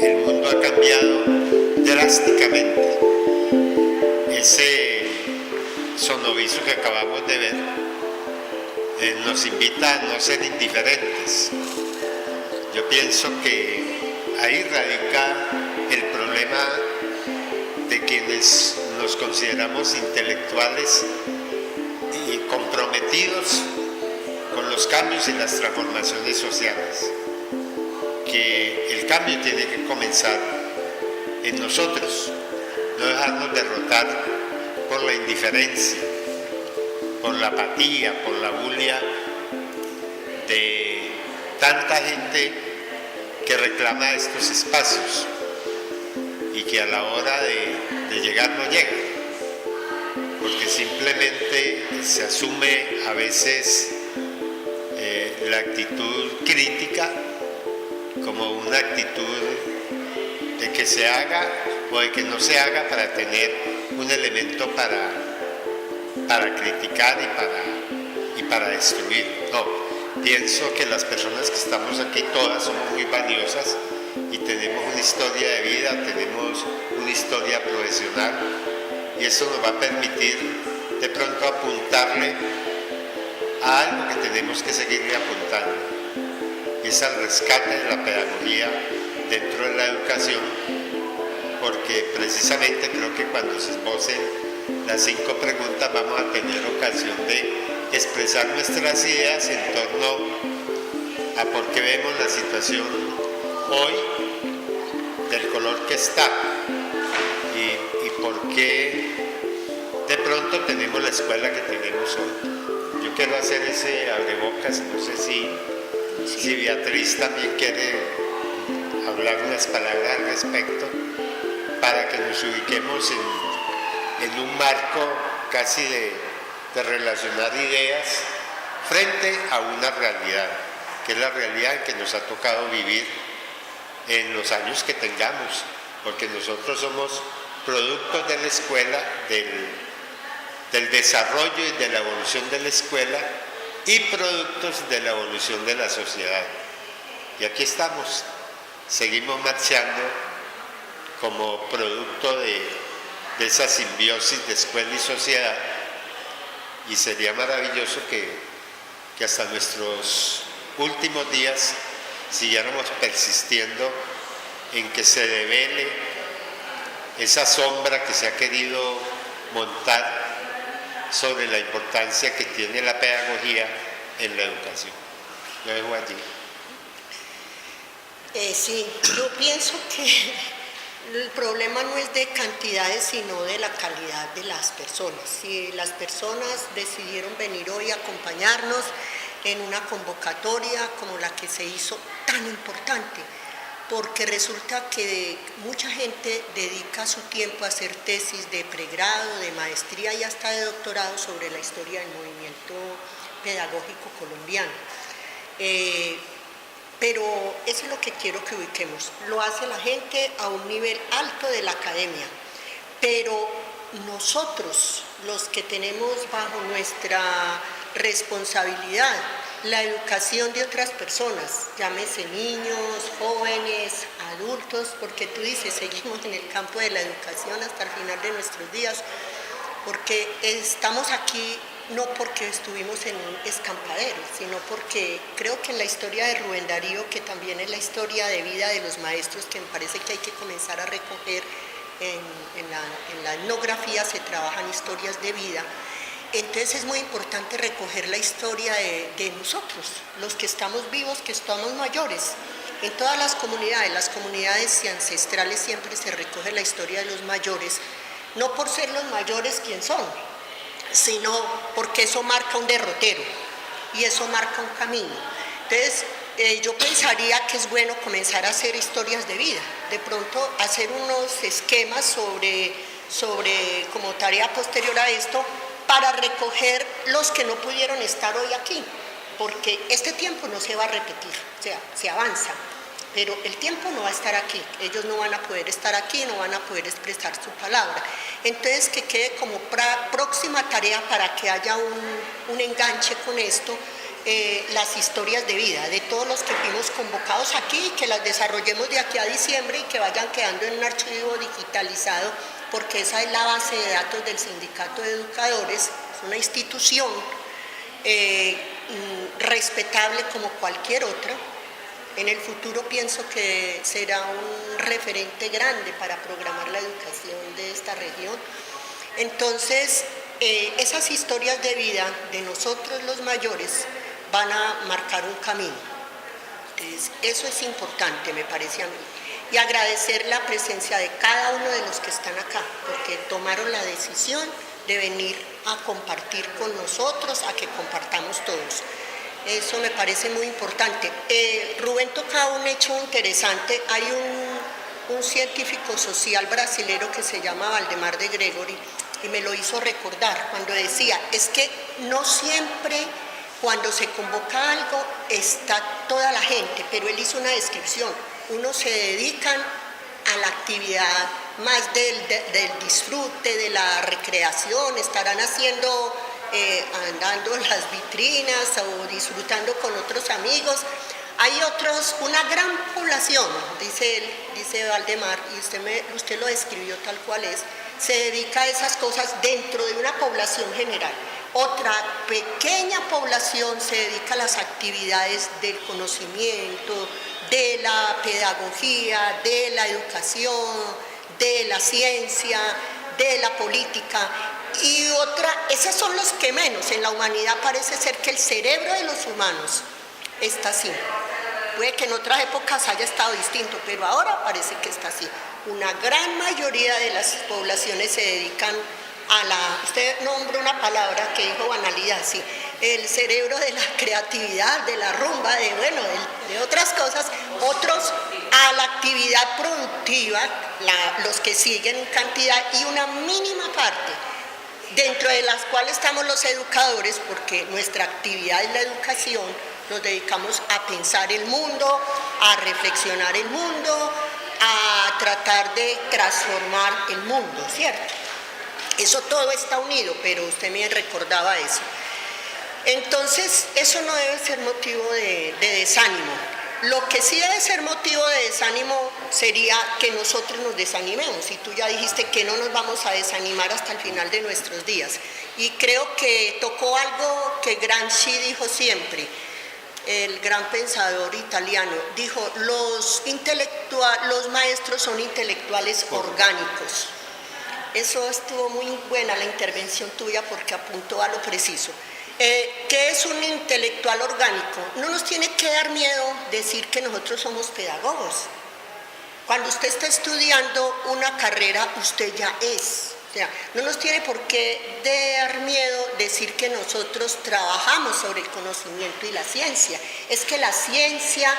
el mundo ha cambiado drásticamente. Ese sonoviso que acabamos de ver nos invita a no ser indiferentes. Yo pienso que ahí radica el problema de quienes nos consideramos intelectuales y comprometidos con los cambios y las transformaciones sociales, que el cambio tiene que comenzar en nosotros, no dejarnos derrotar por la indiferencia, por la apatía, por la bulia de tanta gente que reclama estos espacios y que a la hora de llegar no llega, porque simplemente se asume a veces la actitud crítica como una actitud de que se haga o de que no se haga para tener un elemento para criticar y para destruir. No, pienso que las personas que estamos aquí todas somos muy valiosas y tenemos una historia de vida, tenemos una historia profesional, y eso nos va a permitir de pronto apuntarle a algo que tenemos que seguirle apuntando, y es al rescate de la pedagogía dentro de la educación, porque precisamente creo que cuando se esbocen las 5 preguntas vamos a tener ocasión de expresar nuestras ideas en torno a por qué vemos la situación hoy del color que está y por qué de pronto tenemos la escuela que tenemos hoy. Yo quiero hacer ese abrebocas, no sé si Beatriz también quiere hablar unas palabras al respecto, para que nos ubiquemos en un marco casi de relacionar ideas frente a una realidad, que es la realidad que nos ha tocado vivir en los años que tengamos, porque nosotros somos productos de la escuela, del desarrollo y de la evolución de la escuela, y productos de la evolución de la sociedad. Y aquí estamos, seguimos marchando como producto de esa simbiosis de escuela y sociedad, y sería maravilloso que hasta nuestros últimos días siguiéramos persistiendo en que se devele esa sombra que se ha querido montar sobre la importancia que tiene la pedagogía en la educación. Lo dejo allí. Sí, yo pienso que el problema no es de cantidades, sino de la calidad de las personas. Si las personas decidieron venir hoy a acompañarnos en una convocatoria como la que se hizo, tan importante, porque resulta que mucha gente dedica su tiempo a hacer tesis de pregrado, de maestría y hasta de doctorado sobre la historia del movimiento pedagógico colombiano. Pero eso es lo que quiero que ubiquemos. Lo hace la gente a un nivel alto de la academia, pero nosotros, los que tenemos bajo nuestra responsabilidad la educación de otras personas, llámese niños, jóvenes, adultos, porque tú dices, seguimos en el campo de la educación hasta el final de nuestros días, porque estamos aquí no porque estuvimos en un escampadero, sino porque creo que en la historia de Rubén Darío, que también es la historia de vida de los maestros, que me parece que hay que comenzar a recoger en la etnografía, se trabajan historias de vida. Entonces es muy importante recoger la historia de nosotros, los que estamos vivos, que estamos mayores. En todas las comunidades y ancestrales siempre se recoge la historia de los mayores, no por ser los mayores quien son, sino porque eso marca un derrotero y eso marca un camino. Entonces yo pensaría que es bueno comenzar a hacer historias de vida, de pronto hacer unos esquemas sobre como tarea posterior a esto, para recoger los que no pudieron estar hoy aquí, porque este tiempo no se va a repetir, o sea, se avanza, pero el tiempo no va a estar aquí, ellos no van a poder estar aquí, no van a poder expresar su palabra. Entonces que quede como próxima tarea para que haya un enganche con esto, las historias de vida de todos los que fuimos convocados aquí, que las desarrollemos de aquí a diciembre y que vayan quedando en un archivo digitalizado, porque esa es la base de datos del Sindicato de Educadores, es una institución respetable como cualquier otra. En el futuro pienso que será un referente grande para programar la educación de esta región. Entonces, esas historias de vida de nosotros los mayores van a marcar un camino. Entonces, eso es importante, me parece a mí. Y agradecer la presencia de cada uno de los que están acá, porque tomaron la decisión de venir a compartir con nosotros, a que compartamos todos. Eso me parece muy importante. Rubén tocaba un hecho interesante. Hay un científico social brasilero que se llama Valdemar de Gregori y me lo hizo recordar cuando decía, es que no siempre cuando se convoca algo está toda la gente, pero él hizo una descripción. Unos se dedican a la actividad más del disfrute, de la recreación, estarán haciendo, andando en las vitrinas o disfrutando con otros amigos. Hay otros, una gran población, dice él, dice Valdemar, y usted lo describió tal cual es, se dedica a esas cosas dentro de una población general. Otra pequeña población se dedica a las actividades del conocimiento, de la pedagogía, de la educación, de la ciencia, de la política. Y otra, esos son los que menos. En la humanidad parece ser que el cerebro de los humanos está así. Puede que en otras épocas haya estado distinto, pero ahora parece que está así. Una gran mayoría de las poblaciones se dedican a la, usted nombró una palabra que dijo banalidad, sí, el cerebro de la creatividad, de la rumba, de otras cosas, otros a la actividad productiva, los que siguen en cantidad, y una mínima parte, dentro de las cuales estamos los educadores, porque nuestra actividad es la educación, nos dedicamos a pensar el mundo, a reflexionar el mundo, a tratar de transformar el mundo, ¿cierto? Eso todo está unido, pero usted me recordaba eso. Entonces, eso no debe ser motivo de desánimo. Lo que sí debe ser motivo de desánimo sería que nosotros nos desanimemos. Y tú ya dijiste que no nos vamos a desanimar hasta el final de nuestros días. Y creo que tocó algo que Gramsci dijo siempre, el gran pensador italiano, dijo, los maestros son intelectuales orgánicos. Eso estuvo muy buena la intervención tuya porque apuntó a lo preciso. ¿Qué es un intelectual orgánico? No nos tiene que dar miedo decir que nosotros somos pedagogos. Cuando usted está estudiando una carrera, usted ya es. O sea, no nos tiene por qué dar miedo decir que nosotros trabajamos sobre el conocimiento y la ciencia. Es que la ciencia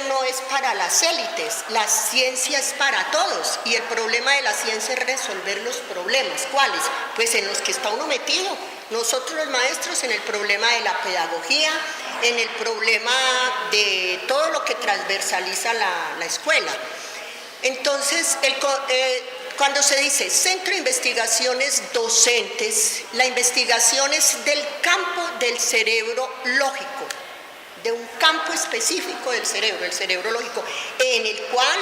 no es para las élites, la ciencia es para todos. Y el problema de la ciencia es resolver los problemas. ¿Cuáles? Pues en los que está uno metido. Nosotros los maestros en el problema de la pedagogía, en el problema de todo lo que transversaliza la escuela. Entonces, cuando se dice Centro de Investigaciones Docentes, la investigación es del campo del cerebro lógico, de un campo específico del cerebro, el cerebro lógico, en el cual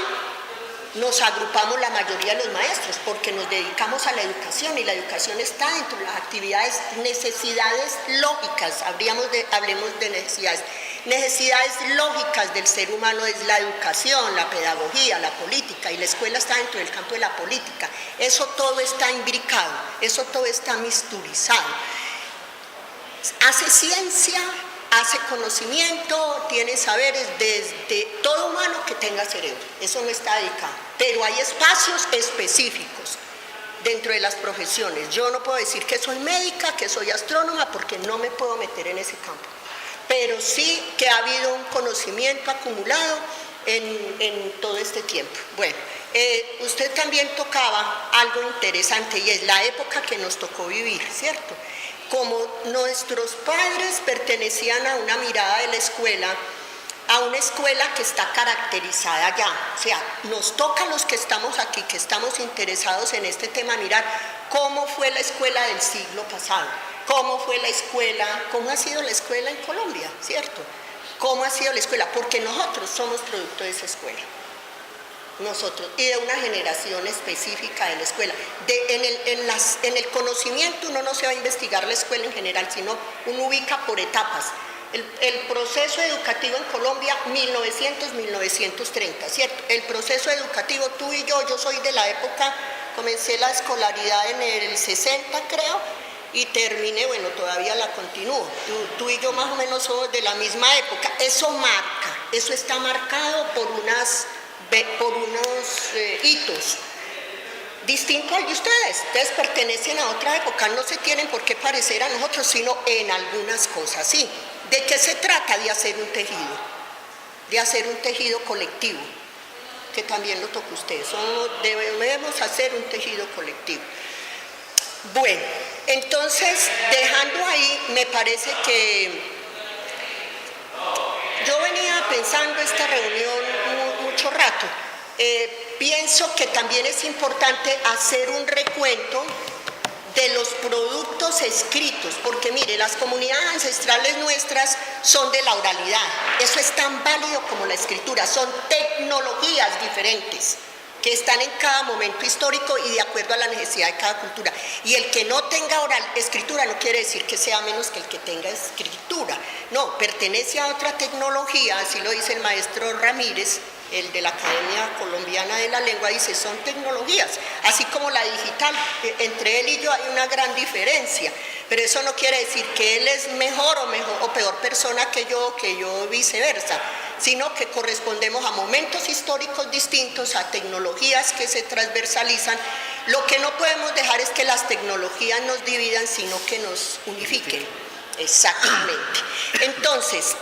nos agrupamos la mayoría de los maestros, porque nos dedicamos a la educación y la educación está dentro de las actividades, necesidades lógicas, hablemos de necesidades. Necesidades lógicas del ser humano es la educación, la pedagogía, la política, y la escuela está dentro del campo de la política. Eso todo está imbricado, eso todo está misturizado. Hace ciencia, hace conocimiento, tiene saberes desde todo humano que tenga cerebro. Eso no está dedicado. Pero hay espacios específicos dentro de las profesiones. Yo no puedo decir que soy médica, que soy astrónoma, porque no me puedo meter en ese campo. Pero sí que ha habido un conocimiento acumulado en todo este tiempo. Bueno, usted también tocaba algo interesante y es la época que nos tocó vivir, ¿cierto? Como nuestros padres pertenecían a una mirada de la escuela, a una escuela que está caracterizada ya. O sea, nos toca a los que estamos aquí, que estamos interesados en este tema, mirar cómo fue la escuela del siglo pasado, cómo fue la escuela, cómo ha sido la escuela en Colombia, ¿cierto? ¿Cómo ha sido la escuela? Porque nosotros somos producto de esa escuela. Nosotros, y de una generación específica de la escuela. En el conocimiento uno no se va a investigar la escuela en general, sino uno ubica por etapas. El proceso educativo en Colombia, 1900-1930, ¿cierto? El proceso educativo, tú y yo soy de la época, comencé la escolaridad en el 60, creo, y terminé, bueno, todavía la continúo. Tú y yo más o menos somos de la misma época. Eso marca, eso está marcado por unos hitos distintos al de ustedes. Ustedes pertenecen a otra época, no se tienen por qué parecer a nosotros, sino en algunas cosas, sí. ¿De qué se trata? De hacer un tejido colectivo, que también lo toca ustedes. Debemos hacer un tejido colectivo. Bueno, entonces, dejando ahí, me parece que yo venía pensando esta reunión mucho rato. Pienso que también es importante hacer un recuento de los productos escritos, porque mire, las comunidades ancestrales nuestras son de la oralidad, eso es tan válido como la escritura, son tecnologías diferentes que están en cada momento histórico y de acuerdo a la necesidad de cada cultura. Y el que no tenga escritura no quiere decir que sea menos que el que tenga escritura, no, pertenece a otra tecnología, así lo dice el maestro Ramírez, el de la Academia Colombiana de la Lengua, dice, son tecnologías, así como la digital, entre él y yo hay una gran diferencia, pero eso no quiere decir que él es mejor o peor persona que yo viceversa, sino que correspondemos a momentos históricos distintos, a tecnologías que se transversalizan. Lo que no podemos dejar es que las tecnologías nos dividan, sino que nos unifiquen. Exactamente. Entonces,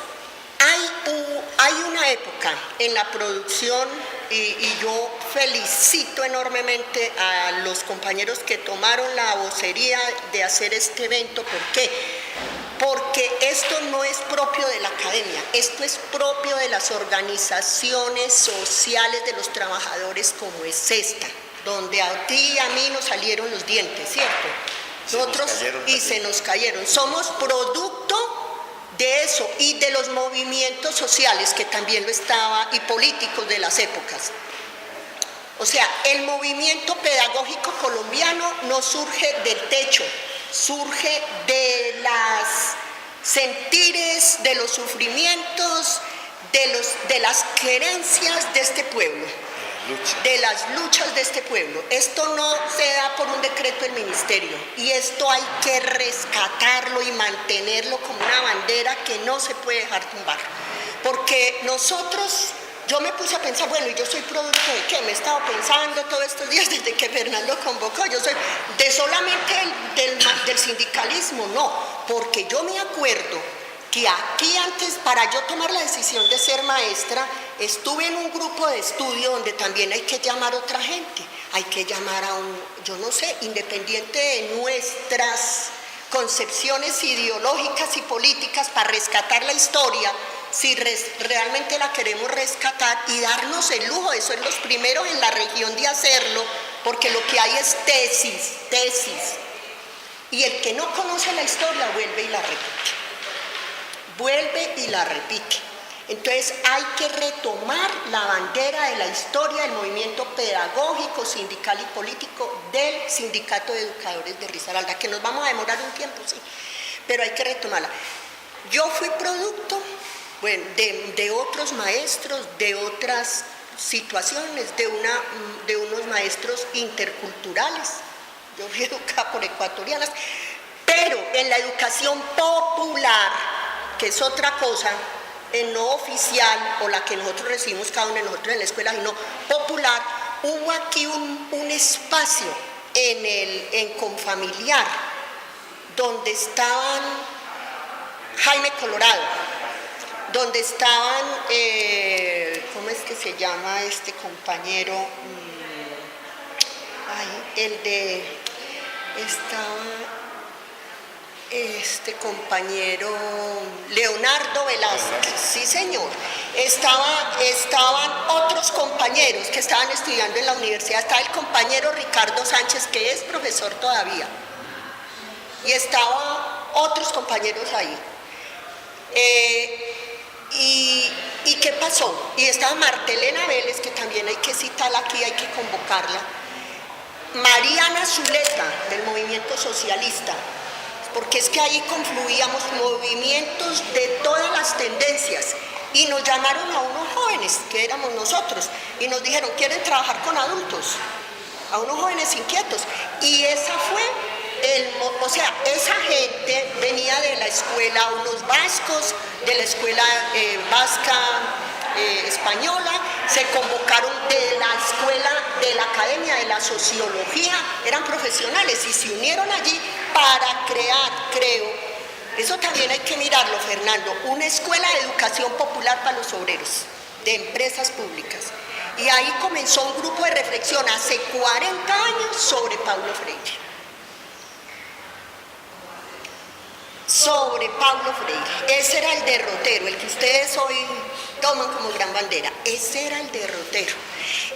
hay una época en la producción y yo felicito enormemente a los compañeros que tomaron la vocería de hacer este evento. ¿Por qué? Porque esto no es propio de la academia, esto es propio de las organizaciones sociales de los trabajadores como es esta, donde a ti y a mí nos salieron los dientes, ¿cierto? Nosotros se nos cayeron. Somos producto de eso y de los movimientos sociales que también lo estaba y políticos de las épocas. O sea, el movimiento pedagógico colombiano no surge del techo, surge de las sentires, de los sufrimientos, de las querencias de este pueblo, de las luchas de este pueblo. Esto no se da por un decreto del ministerio y esto hay que rescatarlo y mantenerlo como una bandera que no se puede dejar tumbar, porque nosotros, yo me puse a pensar, bueno, ¿y yo soy producto de qué? Me he estado pensando todos estos días desde que Fernando convocó, yo soy de solamente del sindicalismo, no, porque yo me acuerdo que aquí antes, para yo tomar la decisión de ser maestra, estuve en un grupo de estudio donde también hay que llamar a otra gente, hay que llamar a yo no sé, independiente de nuestras concepciones ideológicas y políticas para rescatar la historia, si realmente la queremos rescatar y darnos el lujo de ser los primeros en la región de hacerlo, porque lo que hay es tesis, y el que no conoce la historia vuelve y la repite. Entonces hay que retomar la bandera de la historia del movimiento pedagógico, sindical y político del Sindicato de Educadores de Risaralda, que nos vamos a demorar un tiempo, sí, pero hay que retomarla. Yo fui producto, bueno, de otros maestros, de otras situaciones, de unos maestros interculturales. Yo fui educada por ecuatorianas, pero en la educación popular, que es otra cosa, no oficial, o la que nosotros recibimos cada uno de nosotros en la escuela, sino popular, hubo aquí un espacio en Confamiliar, donde estaban Jaime Colorado, donde estaban, ¿cómo es que se llama este compañero? Estaba este compañero Leonardo Velázquez, sí señor, estaban otros compañeros que estaban estudiando en la universidad, estaba el compañero Ricardo Sánchez, que es profesor todavía, y estaba otros compañeros ahí. ¿Y qué pasó? Y estaba Martelena Vélez, que también hay que citarla aquí, hay que convocarla. Mariana Zuleta, del movimiento socialista, porque es que ahí confluíamos movimientos de todas las tendencias. Y nos llamaron a unos jóvenes, que éramos nosotros, y nos dijeron, ¿quieren trabajar con adultos? A unos jóvenes inquietos. Y esa fue, o sea, esa gente venía de la escuela, unos vascos, de la escuela vasca española, se convocaron de la escuela, de la academia, de la sociología, eran profesionales y se unieron allí para crear, creo, eso también hay que mirarlo, Fernando, una escuela de educación popular para los obreros, de empresas públicas. Y ahí comenzó un grupo de reflexión hace 40 años sobre Paulo Freire. Sobre Paulo Freire. Ese era el derrotero, el que ustedes hoy toman como gran bandera. Ese era el derrotero.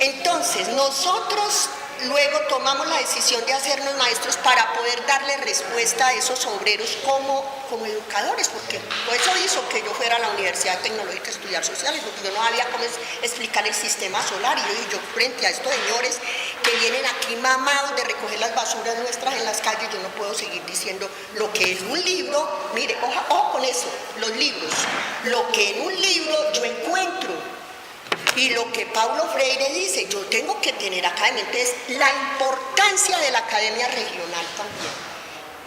Entonces, nosotros luego tomamos la decisión de hacernos maestros para poder darle respuesta a esos obreros como educadores, porque eso hizo que yo fuera a la Universidad Tecnológica a estudiar sociales, porque yo no sabía cómo explicar el sistema solar, y yo frente a estos señores que vienen aquí mamados de recoger las basuras nuestras en las calles, yo no puedo seguir diciendo lo que en un libro, mire, ojo con eso, los libros, lo que en un libro yo encuentro. Y lo que Paulo Freire dice, yo tengo que tener academia, entonces la importancia de la academia regional también.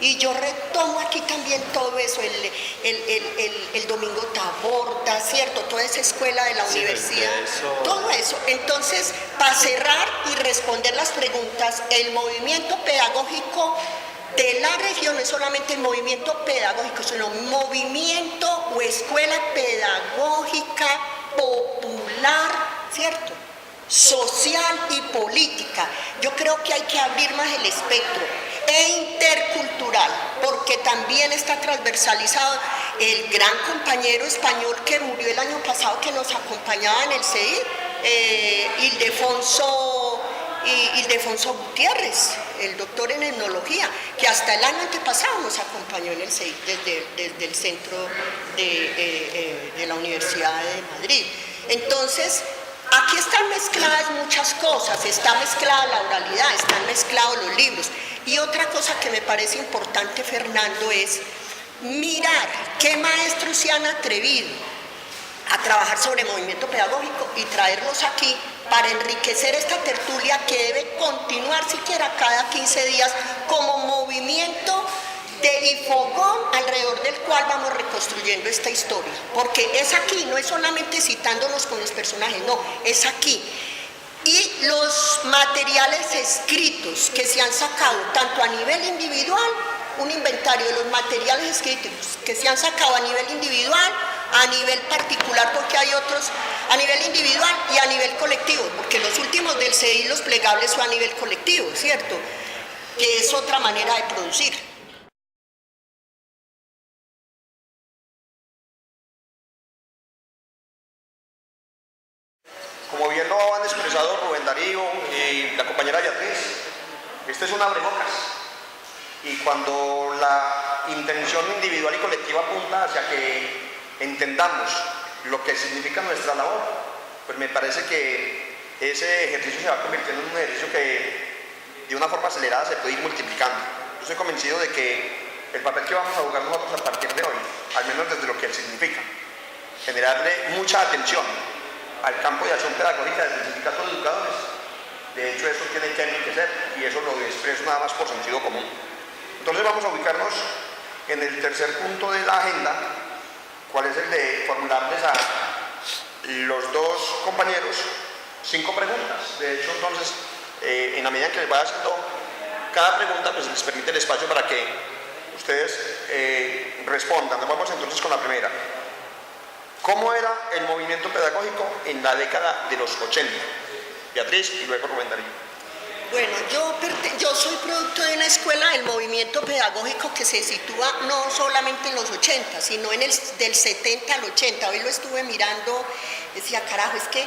Y yo retomo aquí también todo eso, el Domingo Taborda, ¿cierto? Toda esa escuela de la universidad, todo eso. Entonces, para cerrar y responder las preguntas, el movimiento pedagógico de la región no es solamente el movimiento pedagógico, sino movimiento o escuela pedagógica popular, ¿cierto? Social y política. Yo creo que hay que abrir más el espectro, e intercultural, porque también está transversalizado. El gran compañero español que murió el año pasado, que nos acompañaba en el CEID, Ildefonso Gutiérrez, el doctor en etnología, que hasta el año antepasado nos acompañó en el CEID desde el centro de la Universidad de Madrid. Entonces, aquí están mezcladas muchas cosas, está mezclada la oralidad, están mezclados los libros. Y otra cosa que me parece importante, Fernando, es mirar qué maestros se han atrevido a trabajar sobre movimiento pedagógico y traerlos aquí para enriquecer esta tertulia que debe continuar siquiera cada 15 días como movimiento y fogón alrededor del cual vamos reconstruyendo esta historia, porque es aquí, no es solamente citándonos con los personajes, no, es aquí. Y los materiales escritos que se han sacado tanto a nivel individual, un inventario de los materiales escritos que se han sacado a nivel individual, a nivel particular, porque hay otros a nivel individual y a nivel colectivo, porque los últimos del CEI, los plegables, son a nivel colectivo, ¿cierto? Que es otra manera de producir. Como bien lo han expresado Rubén Darío y la compañera Beatriz, este es un abrebocas. Y cuando la intención individual y colectiva apunta hacia que entendamos lo que significa nuestra labor, pues me parece que ese ejercicio se va convirtiendo en un ejercicio que de una forma acelerada se puede ir multiplicando. Yo estoy convencido de que el papel que vamos a jugar nosotros a partir de hoy, al menos desde lo que él significa, generarle mucha atención al campo de acción pedagógica desde el sindicato de educadores. De hecho, eso tiene que enriquecer y eso lo expreso nada más por sentido común. Entonces vamos a ubicarnos en el tercer punto de la agenda, cuál es el de formularles a los dos compañeros 5 preguntas. De hecho, entonces, en la medida en que les vaya haciendo cada pregunta, pues les permite el espacio para que ustedes respondan. Nos vamos entonces con la primera. ¿Cómo era el movimiento pedagógico en la década de los 80? Beatriz y luego Rubén Darío. Bueno, yo soy producto de una escuela del movimiento pedagógico que se sitúa no solamente en los 80, sino del 70 al 80. Hoy lo estuve mirando, decía, carajo, es que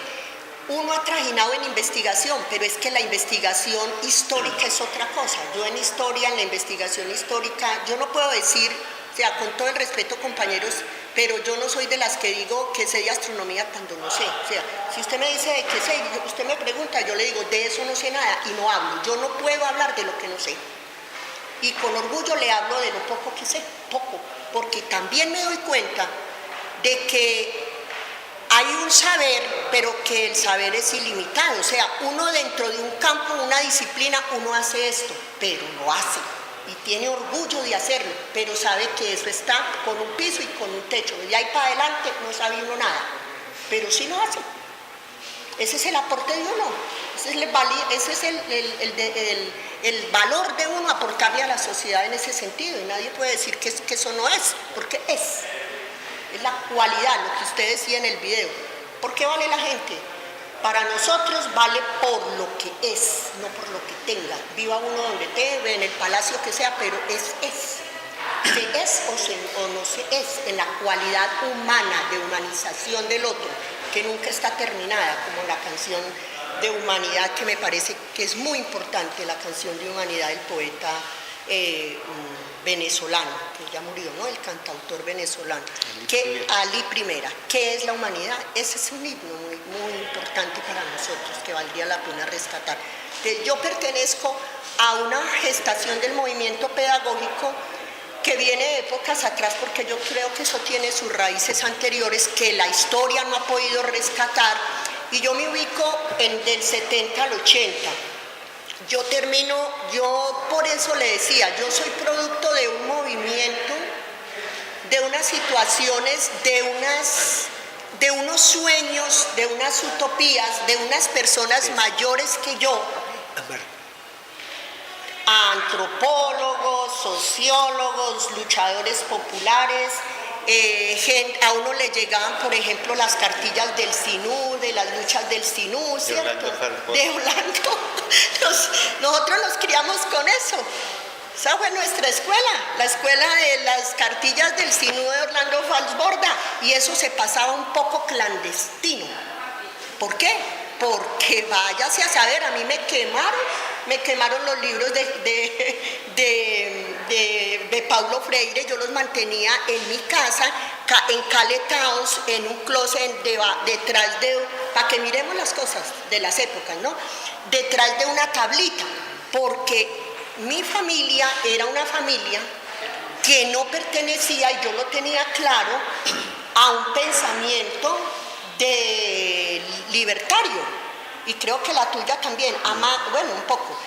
uno ha trajinado en investigación, pero es que la investigación histórica es otra cosa. Yo en historia, en la investigación histórica, yo no puedo decir, sea, con todo el respeto, compañeros, pero yo no soy de las que digo que sé de astronomía cuando no sé. O sea, si usted me dice de qué sé, usted me pregunta, yo le digo, de eso no sé nada y no hablo. Yo no puedo hablar de lo que no sé. Y con orgullo le hablo de lo poco que sé, poco, porque también me doy cuenta de que hay un saber, pero que el saber es ilimitado. O sea, uno dentro de un campo, una disciplina, uno hace esto, pero lo hace. Y tiene orgullo de hacerlo, pero sabe que eso está con un piso y con un techo. De ahí para adelante no sabe uno nada, pero sí lo hace. Ese es el aporte de uno. Ese es el valor de uno, aportarle a la sociedad en ese sentido. Y nadie puede decir que eso no es, porque es la cualidad, lo que usted decía en el video. ¿Por qué vale la gente? Para nosotros vale por lo que es, no por lo que tenga. Viva uno donde esté, en el palacio que sea, pero es. Se es o no se es, en la cualidad humana, de humanización del otro, que nunca está terminada, como la canción de humanidad, que me parece que es muy importante, la canción de humanidad del poeta venezolano, que ya murió, ¿no? El cantautor venezolano, Ali Primera. ¿Qué es la humanidad? Ese es un himno muy, muy importante para nosotros, que valdría la pena rescatar. Yo pertenezco a una gestación del movimiento pedagógico que viene de épocas atrás, porque yo creo que eso tiene sus raíces anteriores que la historia no ha podido rescatar, y yo me ubico del 70 al 80. Yo por eso le decía, yo soy producto de un movimiento, de unas situaciones, de unos sueños, de unas utopías, de unas personas mayores que yo, antropólogos, sociólogos, luchadores populares. A uno le llegaban, por ejemplo, las cartillas del Sinú, de las luchas del Sinú, ¿cierto? De Orlando. Nosotros nos criamos con eso. Esa fue nuestra escuela, la escuela de las cartillas del Sinú de Orlando Falsborda, y eso se pasaba un poco clandestino. ¿Por qué? Porque váyase a saber, a mí me quemaron los libros de Paulo Freire. Yo los mantenía en mi casa, encaletados en un closet detrás para que miremos las cosas de las épocas, ¿no? Detrás de una tablita, porque mi familia era una familia que no pertenecía, y yo lo tenía claro, a un pensamiento libertario, y creo que la tuya también, bueno, un poco.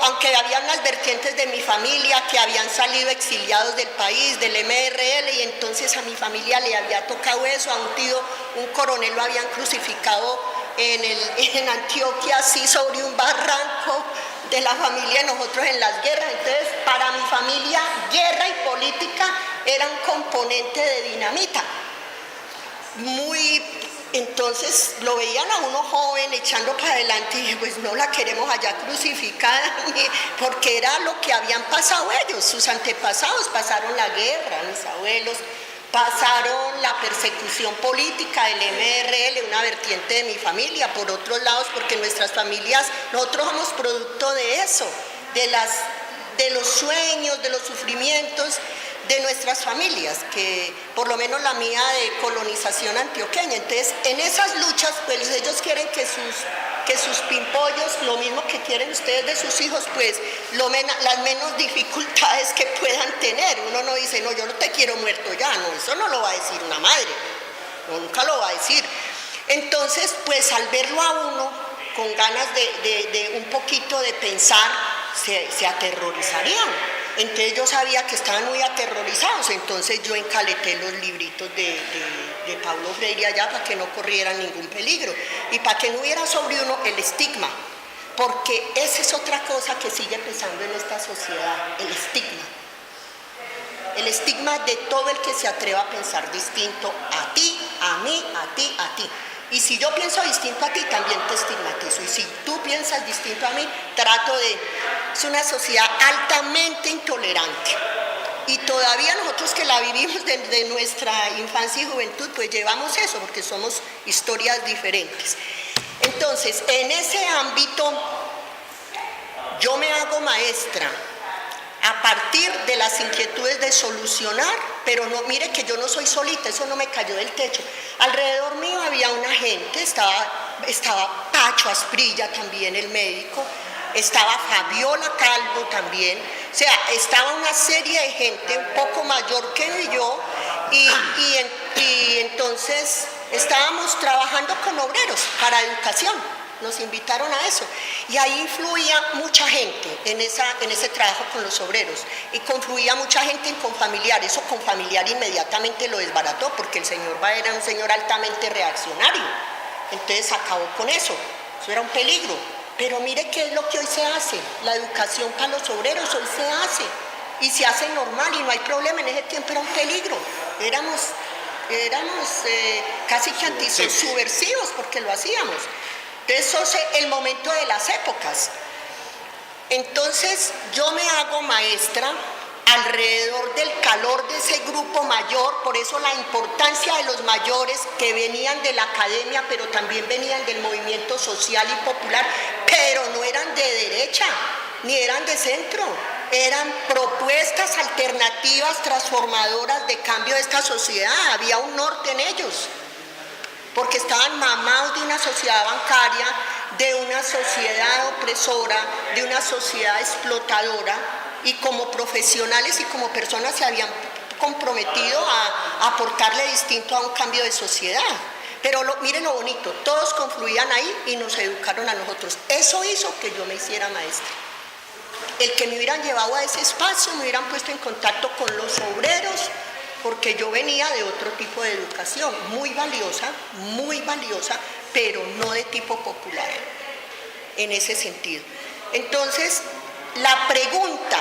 Aunque había unas vertientes de mi familia que habían salido exiliados del país, del MRL, y entonces a mi familia le había tocado eso, a un tío, un coronel, lo habían crucificado en Antioquia, así sobre un barranco de la familia de nosotros en las guerras. Entonces, para mi familia, guerra y política era un componente de dinamita. Entonces lo veían a uno joven echando para adelante, y dije, pues no la queremos allá crucificada, porque era lo que habían pasado ellos, sus antepasados pasaron la guerra, mis abuelos pasaron la persecución política del MRL, una vertiente de mi familia, por otros lados, porque nuestras familias, nosotros somos producto de eso, de los sueños, de los sufrimientos de nuestras familias, que por lo menos la mía de colonización antioqueña. Entonces, en esas luchas, pues ellos quieren que sus pimpollos, lo mismo que quieren ustedes de sus hijos, pues las menos dificultades que puedan tener. Uno no dice, no, yo no te quiero muerto ya, no, eso no lo va a decir una madre, no, nunca lo va a decir. Entonces, pues al verlo a uno con ganas de un poquito de pensar, se aterrorizarían. Entonces yo sabía que estaban muy aterrorizados, entonces yo encaleté los libritos de Paulo Freire allá para que no corrieran ningún peligro y para que no hubiera sobre uno el estigma, porque esa es otra cosa que sigue pesando en esta sociedad, el estigma de todo el que se atreva a pensar distinto a ti, a mí, a ti, a ti. Y si yo pienso distinto a ti, también te estigmatizo. Y si tú piensas distinto a mí, es una sociedad altamente intolerante. Y todavía nosotros que la vivimos desde nuestra infancia y juventud, pues llevamos eso, porque somos historias diferentes. Entonces, en ese ámbito, yo me hago maestra a partir de las inquietudes de solucionar, pero no, mire que yo no soy solita, eso no me cayó del techo. Alrededor mío había una gente, estaba Pacho Asprilla también, el médico, estaba Fabiola Calvo también, o sea, estaba una serie de gente un poco mayor que yo, y entonces estábamos trabajando con obreros para educación. Nos invitaron a eso y ahí influía mucha gente en ese trabajo con los obreros y confluía mucha gente en Confamiliar. Eso Confamiliar inmediatamente lo desbarató porque el señor Báez era un señor altamente reaccionario, entonces acabó con eso era un peligro. Pero mire qué es lo que hoy se hace, la educación para los obreros hoy se hace y se hace normal y no hay problema. En ese tiempo era un peligro, éramos casi que antisubversivos porque lo hacíamos. Entonces, eso es el momento de las épocas. Entonces, yo me hago maestra alrededor del calor de ese grupo mayor, por eso la importancia de los mayores que venían de la academia, pero también venían del movimiento social y popular, pero no eran de derecha, ni eran de centro, eran propuestas alternativas, transformadoras de cambio de esta sociedad, había un norte en ellos. Porque estaban mamados de una sociedad bancaria, de una sociedad opresora, de una sociedad explotadora, y como profesionales y como personas se habían comprometido a aportarle distinto a un cambio de sociedad. Pero miren lo bonito, todos confluían ahí y nos educaron a nosotros. Eso hizo que yo me hiciera maestra. El que me hubieran llevado a ese espacio, me hubieran puesto en contacto con los obreros, porque yo venía de otro tipo de educación, muy valiosa, pero no de tipo popular, en ese sentido. Entonces, la pregunta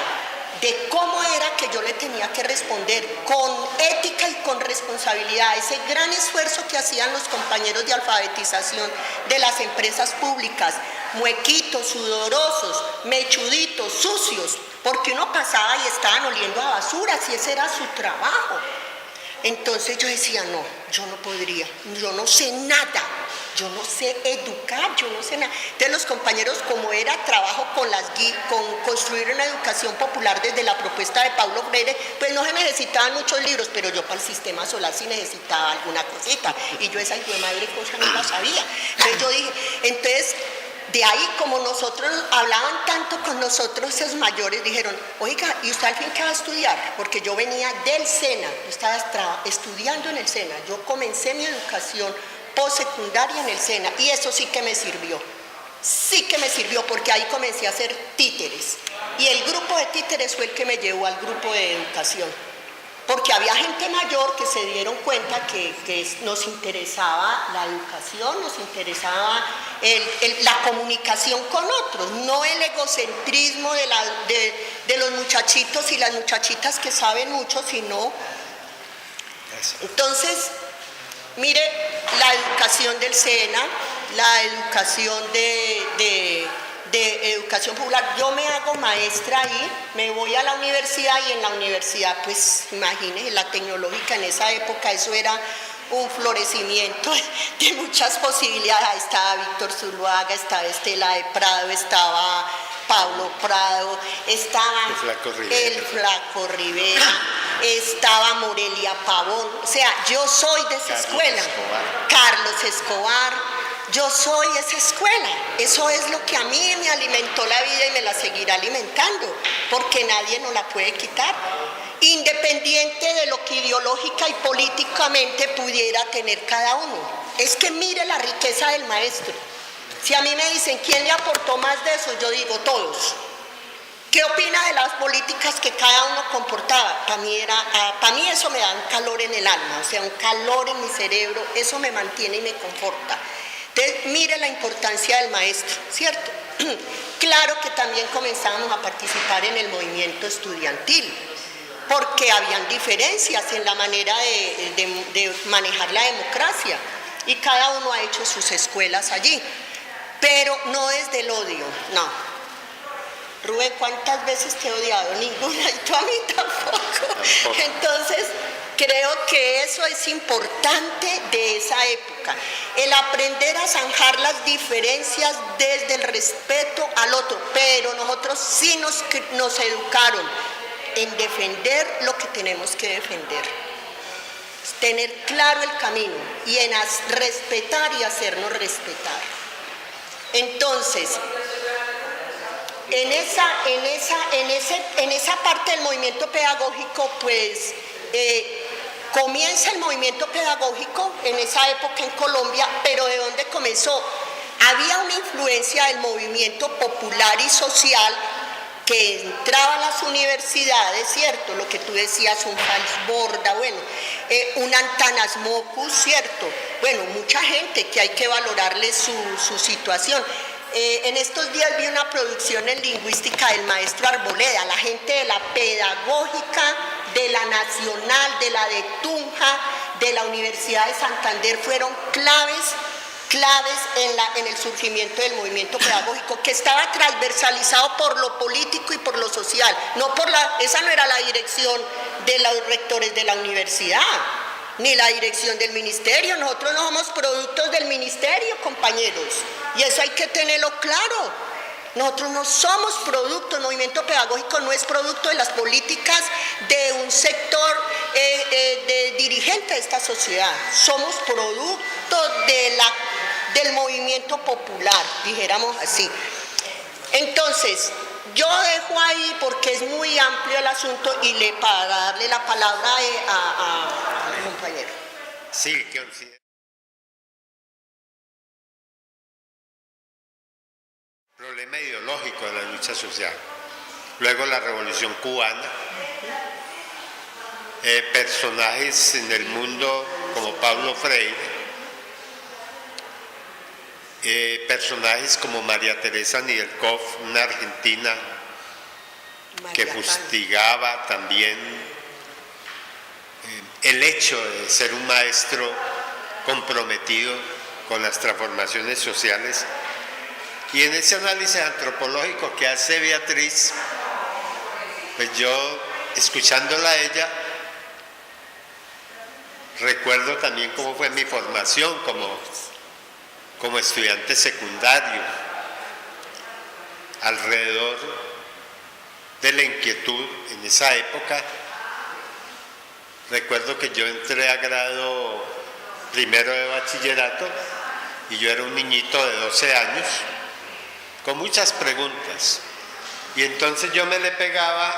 de cómo era que yo le tenía que responder con ética y con responsabilidad, ese gran esfuerzo que hacían los compañeros de alfabetización de las empresas públicas, muequitos, sudorosos, mechuditos, sucios, porque uno pasaba y estaban oliendo a basura, si ese era su trabajo. Entonces yo decía, no, yo no podría, yo no sé nada, yo no sé educar, yo no sé nada. Entonces los compañeros, como era trabajo con construir una educación popular desde la propuesta de Paulo Freire, pues no se necesitaban muchos libros, pero yo para el sistema solar sí necesitaba alguna cosita, y yo esa hijo de madre cosa no la sabía. Entonces yo dije, de ahí, como nosotros hablaban tanto con nosotros, esos mayores dijeron, oiga, ¿y usted al fin qué va a estudiar? Porque yo venía del SENA, yo estaba estudiando en el SENA, yo comencé mi educación postsecundaria en el SENA, y eso sí que me sirvió porque ahí comencé a hacer títeres, y el grupo de títeres fue el que me llevó al grupo de educación. Porque había gente mayor que se dieron cuenta que nos interesaba la educación, nos interesaba la comunicación con otros, no el egocentrismo de los muchachitos y las muchachitas que saben mucho, sino... Entonces, mire, la educación del SENA, la educación de educación popular, yo me hago maestra ahí, me voy a la universidad, y en la universidad, pues imagínense, la tecnológica en esa época, eso era un florecimiento de muchas posibilidades. Ahí estaba Víctor Zuluaga, estaba Estela de Prado, estaba Pablo Prado, estaba el Flaco Rivera, estaba Morelia Pavón, o sea, yo soy de esa escuela, Carlos Escobar. Yo soy esa escuela, eso es lo que a mí me alimentó la vida y me la seguirá alimentando, porque nadie nos la puede quitar, independiente de lo que ideológica y políticamente pudiera tener cada uno. Es que mire la riqueza del maestro. Si a mí me dicen quién le aportó más de eso, yo digo todos. ¿Qué opina de las políticas que cada uno comportaba? Para mí eso me da un calor en el alma, o sea, un calor en mi cerebro, eso me mantiene y me conforta. Entonces, mire la importancia del maestro, ¿cierto? Claro que también comenzamos a participar en el movimiento estudiantil, porque habían diferencias en la manera de manejar la democracia, y cada uno ha hecho sus escuelas allí, pero no desde el odio, no. Rubén, ¿cuántas veces te he odiado? Ninguna, y tú a mí tampoco. Entonces, creo que eso es importante de esa época, el aprender a zanjar las diferencias desde el respeto al otro, pero nosotros sí nos educaron en defender lo que tenemos que defender, tener claro el camino y en respetar y hacernos respetar. Entonces, en esa parte del movimiento pedagógico, pues comienza el movimiento pedagógico en esa época en Colombia, pero ¿de dónde comenzó? Había una influencia del movimiento popular y social que entraba a las universidades, ¿cierto? Lo que tú decías, un Fals Borda, bueno, un Antanas Mockus, ¿cierto? Bueno, mucha gente que hay que valorarle su situación. En estos días vi una producción en lingüística del maestro Arboleda, la gente de la pedagógica, de la Nacional, de la de Tunja, de la Universidad de Santander, fueron claves en el surgimiento del movimiento pedagógico, que estaba transversalizado por lo político y por lo social. Esa no era la dirección de los rectores de la universidad, ni la dirección del ministerio. Nosotros no somos productos del ministerio, compañeros, y eso hay que tenerlo claro. Nosotros no somos producto, el movimiento pedagógico no es producto de las políticas de un sector de dirigente de esta sociedad. Somos producto del movimiento popular, dijéramos así. Entonces, yo dejo ahí porque es muy amplio el asunto y para darle la palabra a mi compañero. Sí, considero. Problema ideológico de la lucha social. Luego la Revolución Cubana, personajes en el mundo como Pablo Freire, personajes como María Teresa Nidelkoff, una argentina que fustigaba también el hecho de ser un maestro comprometido con las transformaciones sociales. Y en ese análisis antropológico que hace Beatriz, pues yo, escuchándola a ella, recuerdo también cómo fue mi formación como estudiante secundario, alrededor de la inquietud en esa época. Recuerdo que yo entré a grado primero de bachillerato y yo era un niñito de 12 años, con muchas preguntas, y entonces yo me le pegaba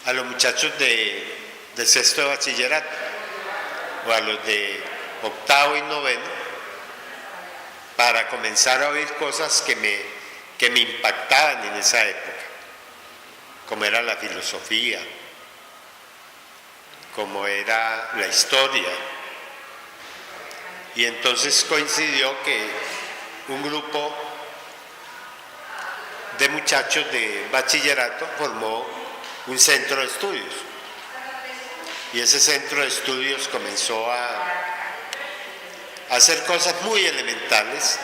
a los muchachos de sexto de bachillerato o a los de octavo y noveno para comenzar a oír cosas que me impactaban en esa época, como era la filosofía, como era la historia. Y entonces coincidió que un grupo de muchachos de bachillerato formó un centro de estudios, y ese centro de estudios comenzó a hacer cosas muy elementales,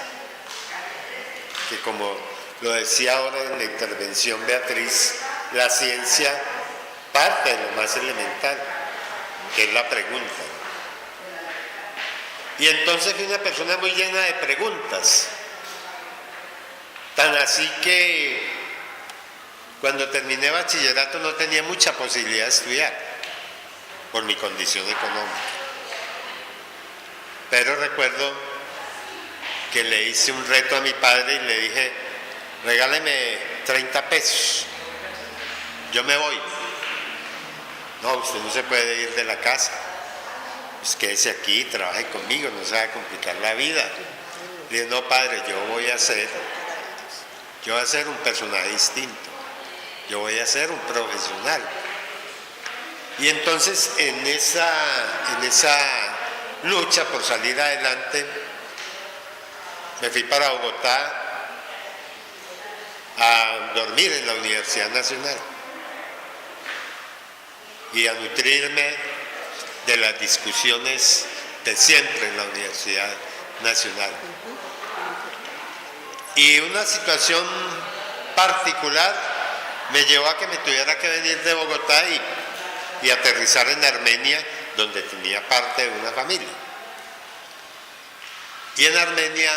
que como lo decía ahora en la intervención Beatriz, la ciencia parte de lo más elemental, que es la pregunta. Y entonces fui una persona muy llena de preguntas. Tan así que cuando terminé bachillerato no tenía mucha posibilidad de estudiar por mi condición económica. Pero recuerdo que le hice un reto a mi padre y le dije, regáleme 30 pesos, yo me voy. No, usted no se puede ir de la casa, pues quédese aquí, trabaje conmigo, no se va a complicar la vida. Le dije, no padre, yo voy a ser un personaje distinto, yo voy a ser un profesional. Y entonces en esa lucha por salir adelante, me fui para Bogotá a dormir en la Universidad Nacional y a nutrirme de las discusiones de siempre en la Universidad Nacional. Y una situación particular me llevó a que me tuviera que venir de Bogotá y aterrizar en Armenia, donde tenía parte de una familia. Y en Armenia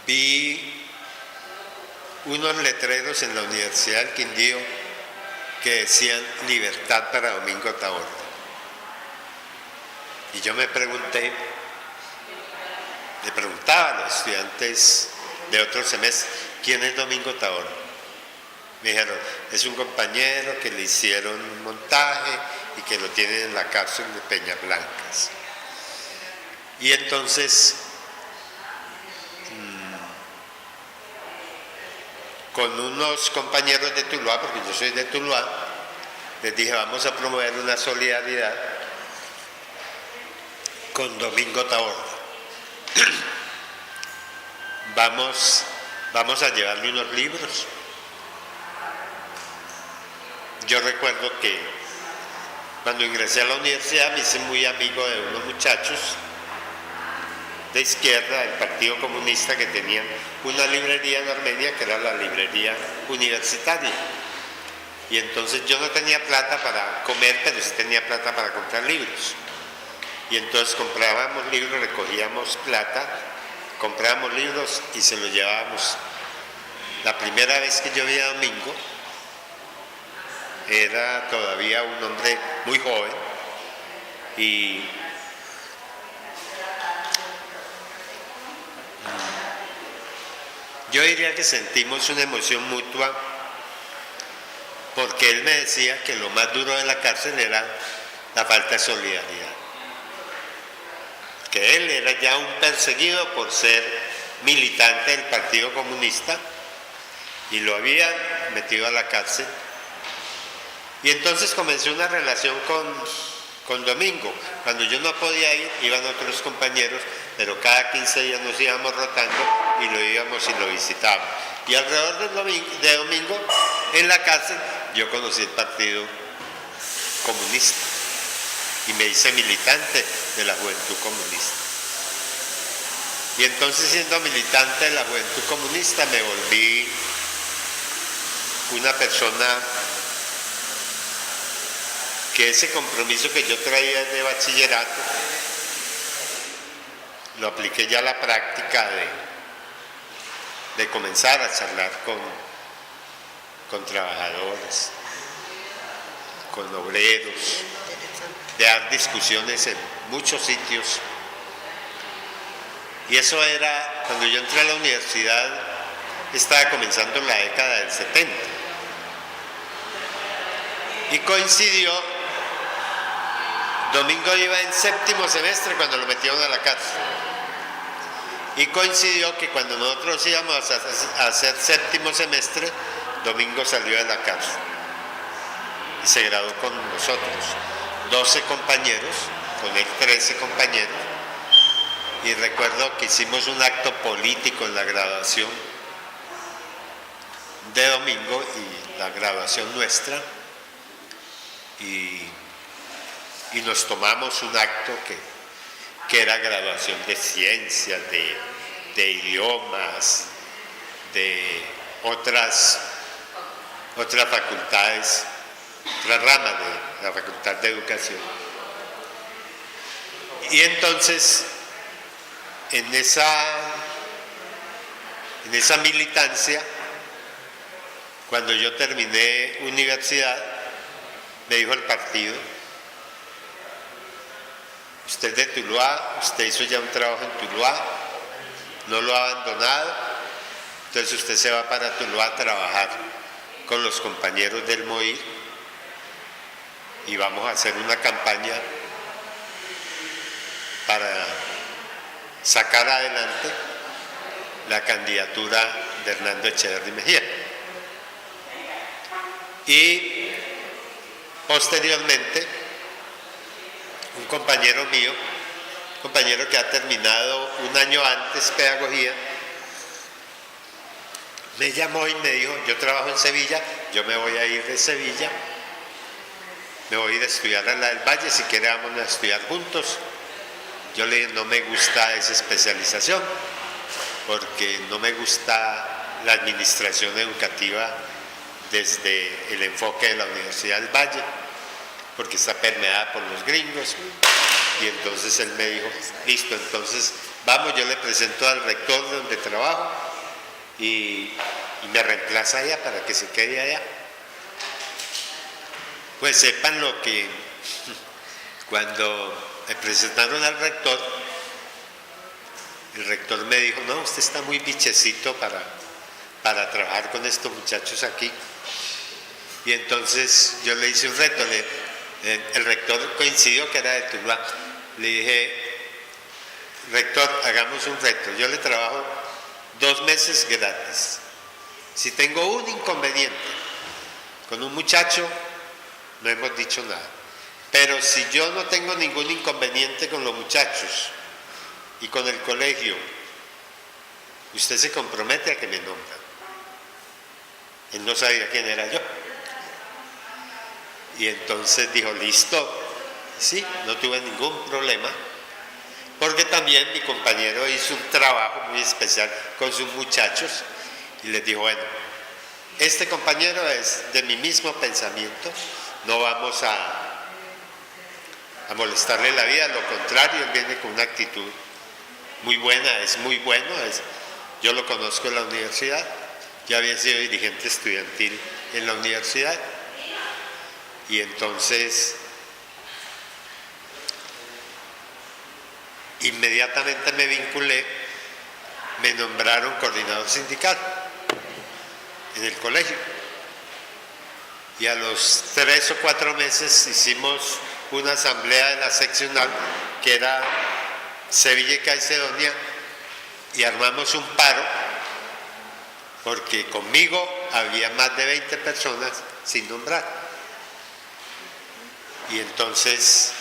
vi unos letreros en la Universidad del Quindío que decían libertad para Domingo Tavora. Y yo le preguntaba a los estudiantes de otro semestre, ¿quién es Domingo Tavora? Me dijeron, es un compañero que le hicieron un montaje y que lo tienen en la cárcel de Peñas Blancas. Y entonces, con unos compañeros de Tuluá, porque yo soy de Tuluá, les dije, vamos a promover una solidaridad con Domingo Tavora. Vamos a llevarle unos libros. Yo recuerdo que cuando ingresé a la universidad me hice muy amigo de unos muchachos de izquierda del Partido Comunista que tenían una librería en Armenia que era la librería universitaria. Y entonces yo no tenía plata para comer, pero sí tenía plata para comprar libros. Y entonces comprábamos libros, recogíamos plata, comprábamos libros y se los llevábamos. La primera vez que yo vi a Domingo, era todavía un hombre muy joven y yo diría que sentimos una emoción mutua porque él me decía que lo más duro de la cárcel era la falta de solidaridad. Que él era ya un perseguido por ser militante del Partido Comunista y lo habían metido a la cárcel. Y entonces comencé una relación con Domingo. Cuando yo no podía ir, iban otros compañeros, pero cada 15 días nos íbamos rotando y lo íbamos y lo visitábamos. Y alrededor de Domingo, en la cárcel, yo conocí el Partido Comunista y me hice militante de la Juventud Comunista. Y entonces, siendo militante de la Juventud Comunista, me volví una persona que ese compromiso que yo traía de bachillerato lo apliqué ya a la práctica de comenzar a charlar con trabajadores, con obreros, de dar discusiones en muchos sitios. Y eso era, cuando yo entré a la universidad, estaba comenzando la década del 70. Y coincidió, Domingo iba en séptimo semestre cuando lo metieron a la cárcel. Y coincidió que cuando nosotros íbamos a hacer séptimo semestre, Domingo salió de la cárcel y se graduó con nosotros. 12 compañeros, con él 13 compañeros. Y recuerdo que hicimos un acto político en la graduación de Domingo y la graduación nuestra. Y nos tomamos un acto que era graduación de ciencias, de idiomas, de otras facultades, otras ramas de la Facultad de Educación. Y entonces, en esa militancia, cuando yo terminé universidad, me dijo el partido, usted es de Tuluá, usted hizo ya un trabajo en Tuluá, no lo ha abandonado, entonces usted se va para Tuluá a trabajar con los compañeros del MOIR y vamos a hacer una campaña para sacar adelante la candidatura de Hernando Echeverri Mejía. Y posteriormente, un compañero mío, compañero que ha terminado un año antes pedagogía, me llamó y me dijo, yo trabajo en Sevilla, yo me voy a ir de Sevilla, me voy a ir a estudiar a la del Valle, si quiere vamos a estudiar juntos. Yo le dije, no me gusta esa especialización, porque no me gusta la administración educativa desde el enfoque de la Universidad del Valle, porque está permeada por los gringos. Y entonces él me dijo, listo, entonces vamos, yo le presento al rector de donde trabajo y me reemplaza allá para que se quede allá. Pues sepan lo que cuando me presentaron al rector, el rector me dijo, no, usted está muy bichecito para trabajar con estos muchachos aquí. Y entonces yo le hice un reto, el rector coincidió que era de Tuluá. Le dije, rector, hagamos un reto, yo le trabajo 2 meses gratis. Si tengo un inconveniente con un muchacho, no hemos dicho nada. Pero si yo no tengo ningún inconveniente con los muchachos y con el colegio, usted se compromete a que me nombra. Él no sabía quién era yo. Y entonces dijo, listo. Sí, no tuve ningún problema, porque también mi compañero hizo un trabajo muy especial con sus muchachos y les dijo, bueno, este compañero es de mi mismo pensamiento, no vamos a molestarle la vida, lo contrario, él viene con una actitud muy buena, es muy bueno, yo lo conozco en la universidad, ya había sido dirigente estudiantil en la universidad, y entonces inmediatamente me vinculé, me nombraron coordinador sindical en el colegio, y a los 3 o 4 meses hicimos una asamblea de la seccional que era Sevilla y Caicedonia, y armamos un paro porque conmigo había más de 20 personas sin nombrar. Y entonces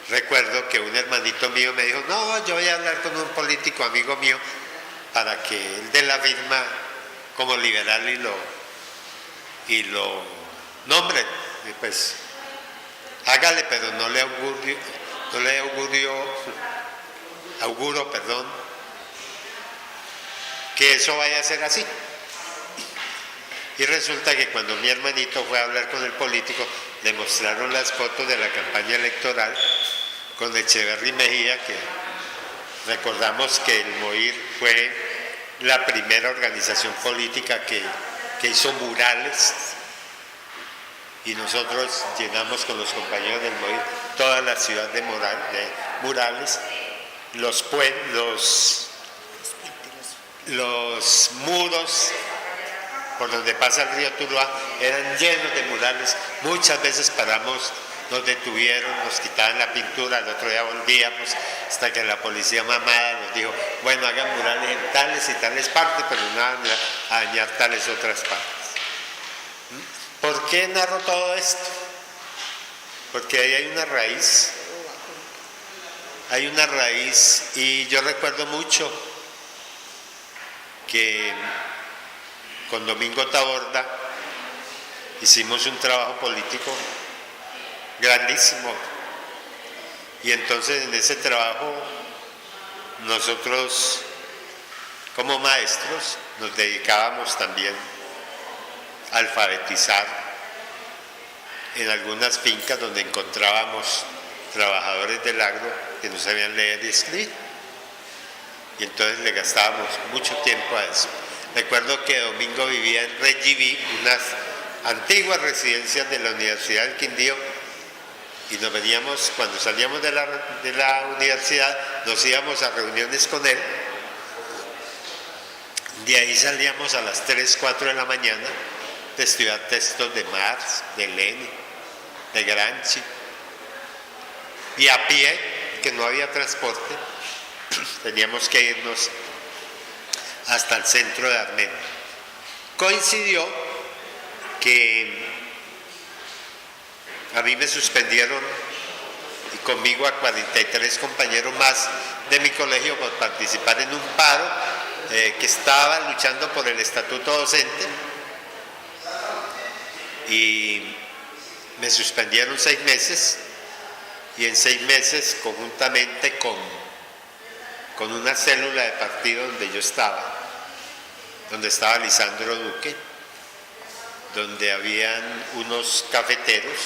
recuerdo que un hermanito mío me dijo, no, yo voy a hablar con un político amigo mío para que él dé la firma como liberal y lo nombre. Y pues hágale, pero no le auguro, que eso vaya a ser así. Y resulta que cuando mi hermanito fue a hablar con el político, le mostraron las fotos de la campaña electoral con Echeverry Mejía, que recordamos que el MOIR fue la primera organización política que hizo murales, y nosotros llenamos con los compañeros del MOIR toda la ciudad de murales, los muros por donde pasa el río Tuluá eran llenos de murales. Muchas veces paramos, nos detuvieron, nos quitaban la pintura, al otro día volvíamos, hasta que la policía mamada nos dijo, bueno, hagan murales en tales y tales partes, pero no van a dañar tales otras partes. ¿Por qué narro todo esto? Porque ahí hay una raíz, y yo recuerdo mucho que con Domingo Taborda hicimos un trabajo político grandísimo, y entonces en ese trabajo nosotros como maestros nos dedicábamos también a alfabetizar en algunas fincas donde encontrábamos trabajadores del agro que no sabían leer y escribir, y entonces le gastábamos mucho tiempo a eso. Recuerdo que Domingo vivía en Regiví, unas antiguas residencias de la Universidad del Quindío, y nos veníamos, cuando salíamos de la universidad, nos íbamos a reuniones con él. De ahí salíamos a las 3, 4 de la mañana de estudiar textos de Marx, de Lenin, de Gramsci, y a pie, que no había transporte, teníamos que irnos hasta el centro de Armenia. Coincidió que a mí me suspendieron, y conmigo a 43 compañeros más de mi colegio, por participar en un paro que estaba luchando por el estatuto docente, y me suspendieron 6 meses, y en 6 meses, conjuntamente con una célula de partido donde estaba Lisandro Duque, donde habían unos cafeteros,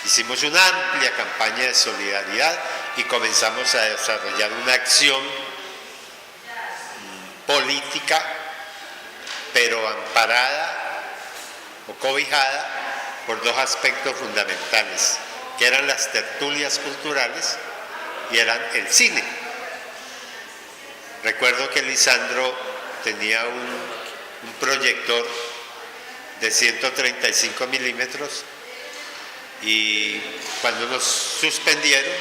hicimos una amplia campaña de solidaridad y comenzamos a desarrollar una acción política, pero amparada o cobijada por dos aspectos fundamentales, que eran las tertulias culturales y eran el cine. Recuerdo que Lisandro tenía un proyector de 135 milímetros y cuando nos suspendieron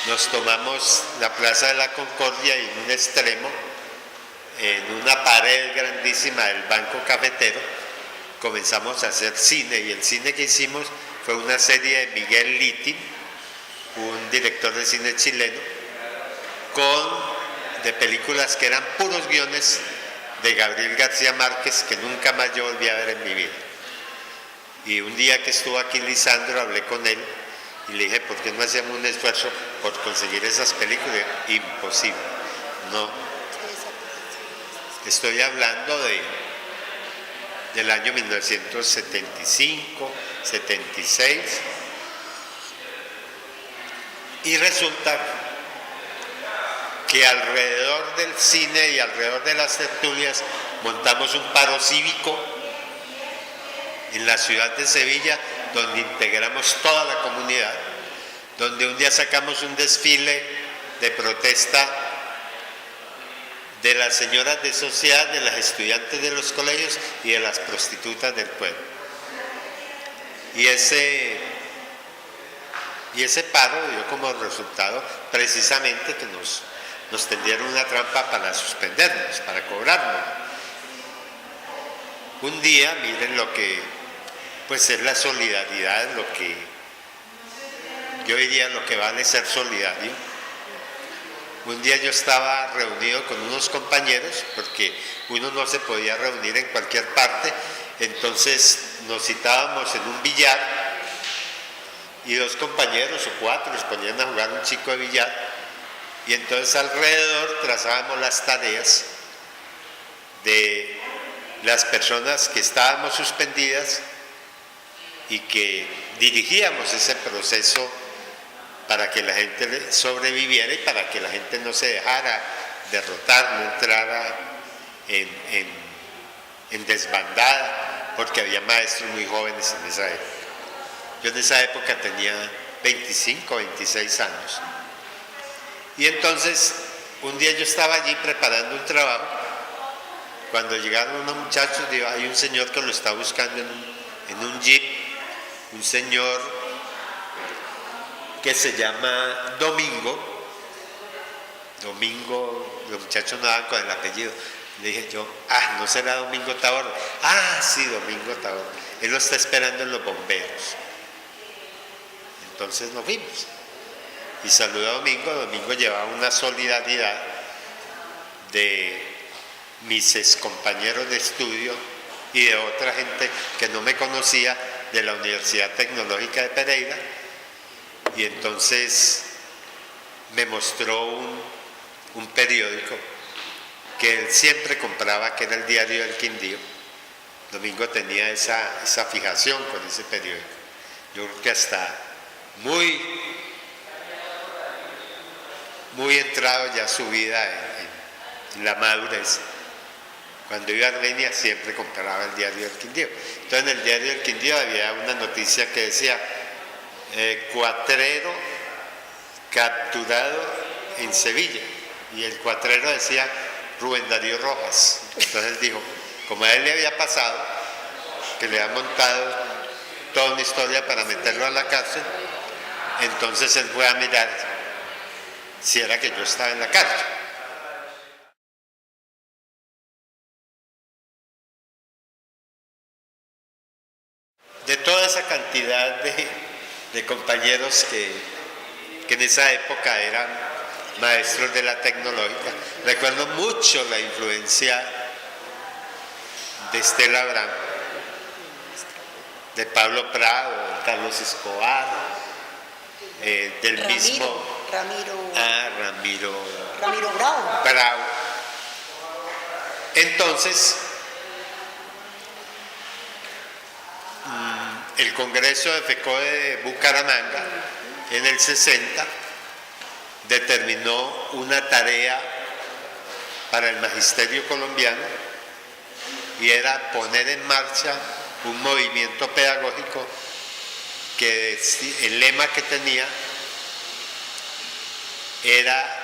nos tomamos la Plaza de la Concordia y en un extremo, en una pared grandísima del Banco Cafetero, comenzamos a hacer cine y el cine que hicimos fue una serie de Miguel Litin, un director de cine chileno, de películas que eran puros guiones de Gabriel García Márquez que nunca más yo volví a ver en mi vida. Y un día que estuvo aquí Lisandro, hablé con él y le dije, ¿por qué no hacemos un esfuerzo por conseguir esas películas? Imposible. No. Estoy hablando del año 1975, 76. Y resulta que alrededor del cine y alrededor de las tertulias montamos un paro cívico en la ciudad de Sevilla, donde integramos toda la comunidad, donde un día sacamos un desfile de protesta de las señoras de sociedad, de las estudiantes de los colegios y de las prostitutas del pueblo. Y ese paro dio como resultado precisamente que nos tendieron una trampa para suspendernos, para cobrarnos. Un día, miren lo que pues es la solidaridad, lo que yo diría lo que vale ser solidario. Un día yo estaba reunido con unos compañeros, porque uno no se podía reunir en cualquier parte, entonces nos citábamos en un billar y dos compañeros o cuatro nos ponían a jugar un chico de billar y entonces alrededor trazábamos las tareas de las personas que estábamos suspendidas y que dirigíamos ese proceso para que la gente sobreviviera y para que la gente no se dejara derrotar, no entrara en desbandada, porque había maestros muy jóvenes en esa época. Yo en esa época tenía 25, 26 años. Y entonces, un día yo estaba allí preparando un trabajo, cuando llegaron unos muchachos, digo, hay un señor que lo está buscando en un jeep, un señor que se llama Domingo, los muchachos no daban con el apellido, le dije yo, ¿no será Domingo Tabor? Sí, Domingo Tabor, él lo está esperando en los bomberos. Entonces nos vimos y saludé a Domingo llevaba una solidaridad de mis excompañeros de estudio y de otra gente que no me conocía de la Universidad Tecnológica de Pereira, y entonces me mostró un periódico que él siempre compraba, que era el Diario del Quindío. Domingo tenía esa fijación con ese periódico. Yo creo que hasta muy entrado ya su vida en la madurez. Cuando iba a Armenia siempre compraba el Diario del Quindío. Entonces en el Diario del Quindío había una noticia que decía cuatrero capturado en Sevilla, y el cuatrero decía Rubén Darío Rojas. Entonces él dijo, como a él le había pasado, que le había montado toda una historia para meterlo a la cárcel, entonces él fue a mirar si era que yo estaba en la cárcel. De toda esa cantidad de compañeros que en esa época eran maestros de la tecnológica, recuerdo mucho la influencia de Estela Abraham, de Pablo Prado, de Carlos Escobar, del mismo Ramiro Bravo. Entonces, el Congreso de FECODE de Bucaramanga en el 60 determinó una tarea para el magisterio colombiano y era poner en marcha un movimiento pedagógico que el lema que tenía era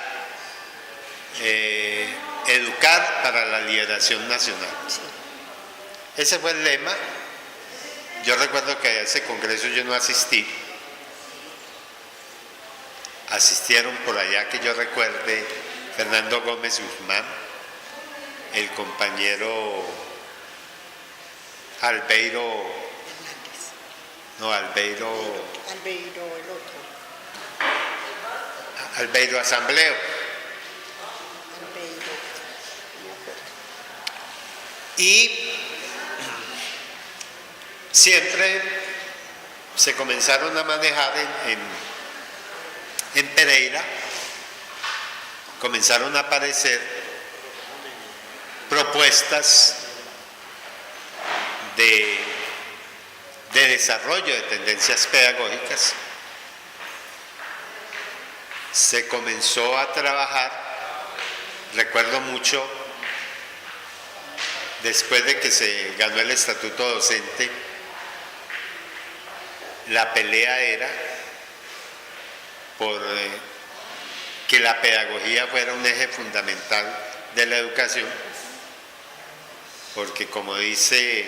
educar para la liberación nacional. Ese fue el lema. Yo recuerdo que a ese congreso yo no asistí. Asistieron por allá, que yo recuerde, Fernando Gómez Guzmán, el compañero Albeiro Asambleo. Y siempre se comenzaron a manejar en Pereira, comenzaron a aparecer propuestas de desarrollo de tendencias pedagógicas. Se comenzó a trabajar, recuerdo mucho, después de que se ganó el estatuto docente, la pelea era por que la pedagogía fuera un eje fundamental de la educación, porque como dice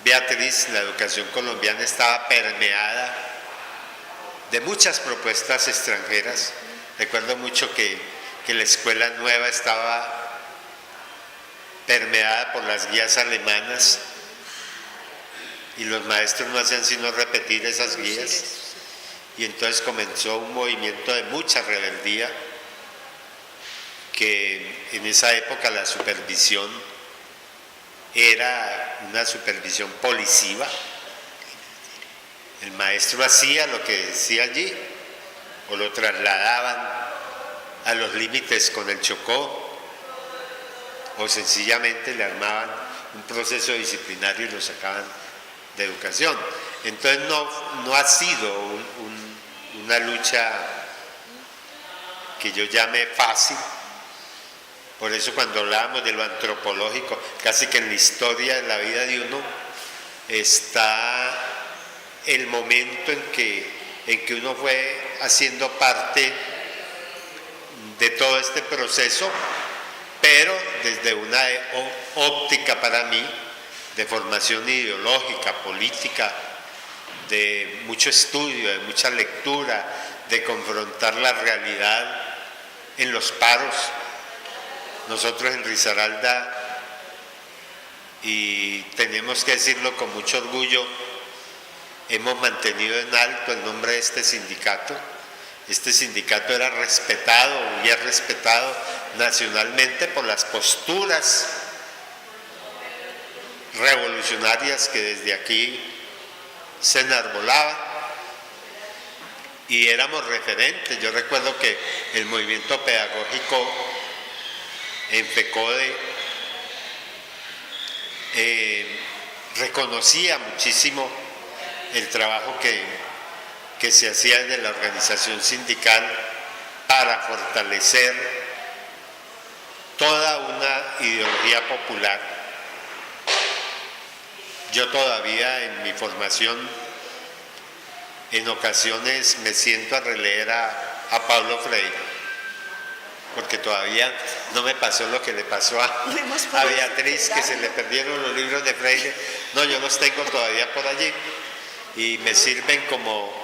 Beatriz, la educación colombiana estaba permeada de muchas propuestas extranjeras. Recuerdo mucho que la escuela nueva estaba permeada por las guías alemanas y los maestros no hacían sino repetir esas guías, y entonces comenzó un movimiento de mucha rebeldía, que en esa época la supervisión era una supervisión policiva. El maestro hacía lo que decía allí o lo trasladaban a los límites con el Chocó, o sencillamente le armaban un proceso disciplinario y lo sacaban de educación. Entonces no ha sido una lucha que yo llame fácil. Por eso cuando hablábamos de lo antropológico, casi que en la historia de la vida de uno está el momento en que uno fue haciendo parte de todo este proceso, pero desde una óptica para mí de formación ideológica, política, de mucho estudio, de mucha lectura, de confrontar la realidad en los paros. Nosotros en Risaralda, y tenemos que decirlo con mucho orgullo, hemos mantenido en alto el nombre de este sindicato. Este sindicato era respetado y es respetado nacionalmente por las posturas revolucionarias que desde aquí se enarbolaban, y éramos referentes. Yo recuerdo que el movimiento pedagógico en FECODE reconocía muchísimo el trabajo que se hacía desde la organización sindical para fortalecer toda una ideología popular. Yo todavía en mi formación en ocasiones me siento a releer a Paulo Freire, porque todavía no me pasó lo que le pasó a Beatriz, que se le perdieron los libros de Freire. No, yo los tengo todavía por allí y me sirven como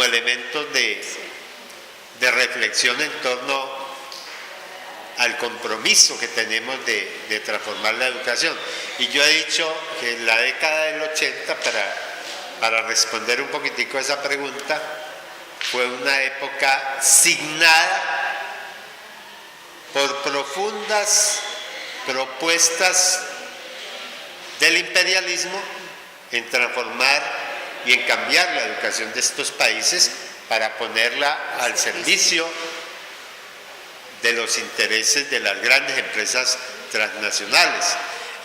elementos de reflexión en torno al compromiso que tenemos de transformar la educación. Y yo he dicho que en la década del 80, para responder un poquitico a esa pregunta, fue una época signada por profundas propuestas del imperialismo en transformar y en cambiar la educación de estos países para ponerla al servicio de los intereses de las grandes empresas transnacionales.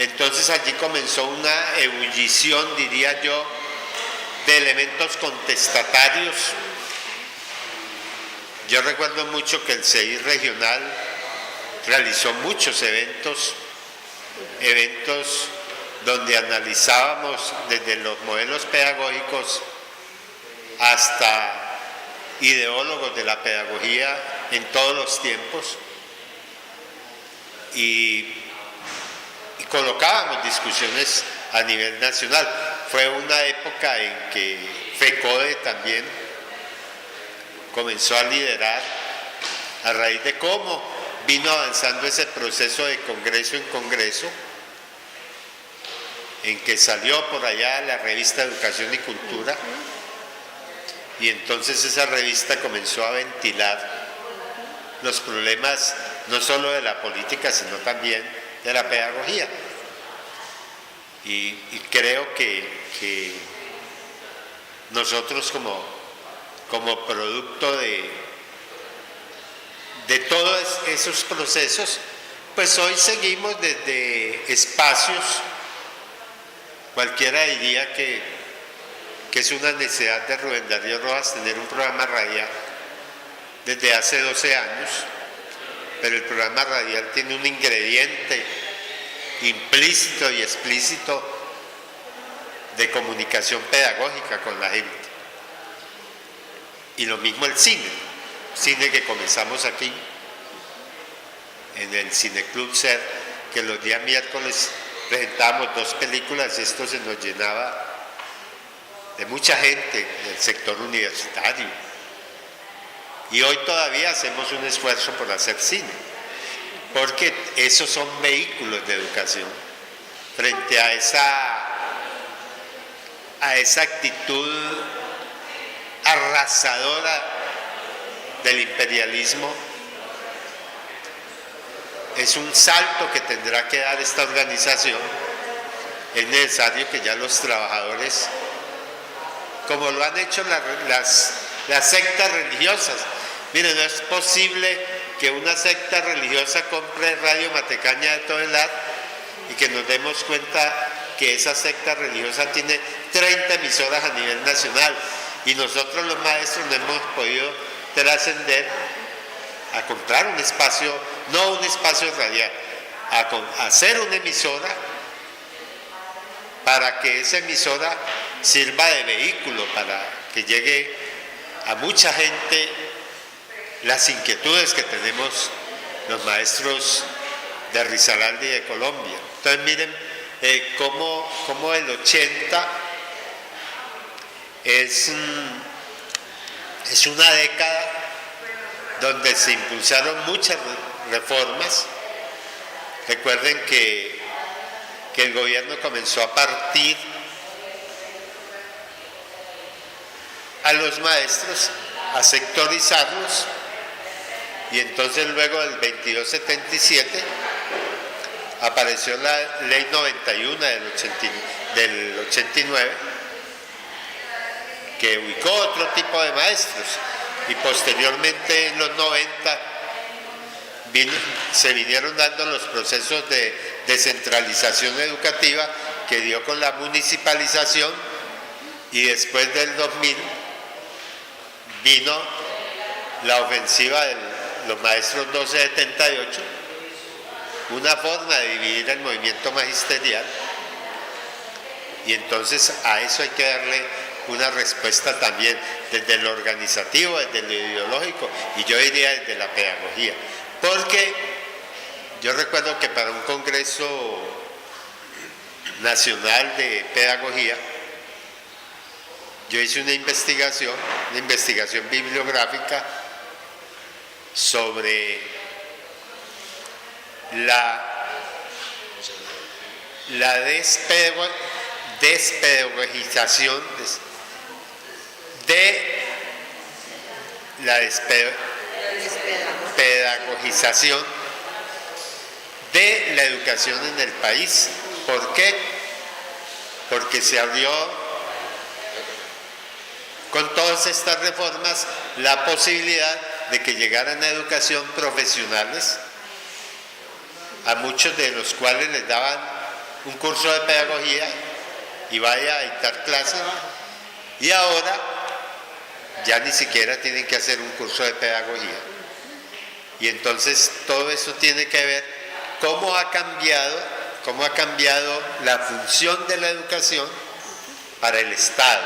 Entonces allí comenzó una ebullición, diría yo, de elementos contestatarios. Yo recuerdo mucho que el CEI regional realizó muchos eventos donde analizábamos desde los modelos pedagógicos hasta ideólogos de la pedagogía en todos los tiempos y colocábamos discusiones a nivel nacional. Fue una época en que FECODE también comenzó a liderar a raíz de cómo vino avanzando ese proceso de congreso en congreso, en que salió por allá la revista Educación y Cultura, y entonces esa revista comenzó a ventilar los problemas no solo de la política, sino también de la pedagogía. Y creo que nosotros como producto de todos esos procesos, pues hoy seguimos desde espacios, cualquiera diría que es una necesidad de Rubén Darío Rojas tener un programa radial desde hace 12 años, pero el programa radial tiene un ingrediente implícito y explícito de comunicación pedagógica con la gente. Y lo mismo el cine que comenzamos aquí, en el Cineclub SER, que los días miércoles presentábamos 2 películas y esto se nos llenaba de mucha gente del sector universitario. Y hoy todavía hacemos un esfuerzo por hacer cine, porque esos son vehículos de educación frente a esa actitud arrasadora del imperialismo. Es un salto que tendrá que dar esta organización. Es necesario que ya los trabajadores, como lo han hecho las sectas religiosas, miren, no es posible que una secta religiosa compre Radio Matecaña de todo el lado y que nos demos cuenta que esa secta religiosa tiene 30 emisoras a nivel nacional y nosotros los maestros no hemos podido trascender a comprar un espacio, no un espacio radial, a hacer una emisora para que esa emisora sirva de vehículo para que llegue a mucha gente las inquietudes que tenemos los maestros de Risaralda y de Colombia. Entonces miren cómo el 80 es una década donde se impulsaron muchas reformas. Recuerden que el gobierno comenzó a partir a los maestros, a sectorizarlos, y entonces luego del 2277 apareció la ley 91 del 89 que ubicó otro tipo de maestros, y posteriormente en los 90 se vinieron dando los procesos de descentralización educativa que dio con la municipalización, y después del 2000 vino la ofensiva de los maestros 1278, una forma de dividir el movimiento magisterial, y entonces a eso hay que darle una respuesta también desde lo organizativo, desde lo ideológico, y yo diría desde la pedagogía, porque yo recuerdo que para un congreso nacional de pedagogía yo hice una investigación bibliográfica sobre la despedagogización de la educación en el país. ¿Por qué? Porque se abrió con todas estas reformas la posibilidad de que llegaran a educación profesionales, a muchos de los cuales les daban un curso de pedagogía y vaya a dictar clases, y ahora ya ni siquiera tienen que hacer un curso de pedagogía. Y entonces todo eso tiene que ver cómo ha cambiado cómo ha cambiado la función de la educación para el Estado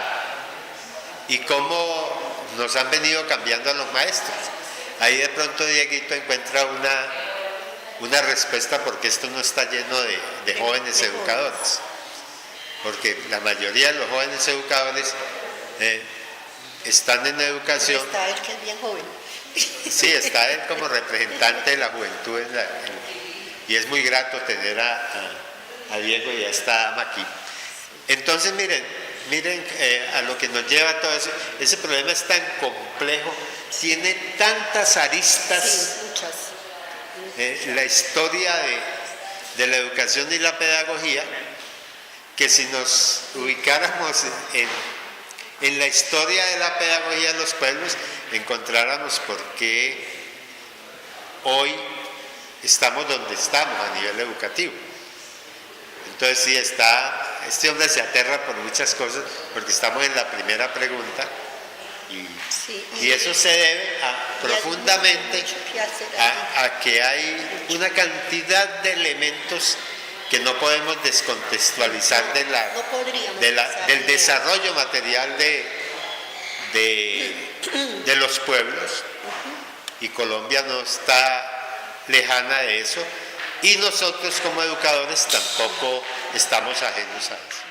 y cómo nos han venido cambiando a los maestros. Ahí de pronto Dieguito encuentra una respuesta porque esto no está lleno de jóvenes educadores. Porque la mayoría de los jóvenes educadores están en educación. Está él que es bien joven. Sí, está él como representante de la juventud y es muy grato tener a Diego y a esta dama aquí. Entonces miren a lo que nos lleva todo eso. Ese problema es tan complejo, tiene tantas aristas. Sí, muchas. La historia de la educación y la pedagogía, que si nos ubicáramos en la historia de la pedagogía de los pueblos, encontráramos por qué hoy estamos donde estamos a nivel educativo. Entonces sí, este hombre se aterra por muchas cosas, porque estamos en la primera pregunta, y eso se debe profundamente a que hay una cantidad de elementos que no podemos descontextualizar del desarrollo material de los pueblos, y Colombia no está lejana de eso, y nosotros como educadores tampoco estamos ajenos a eso.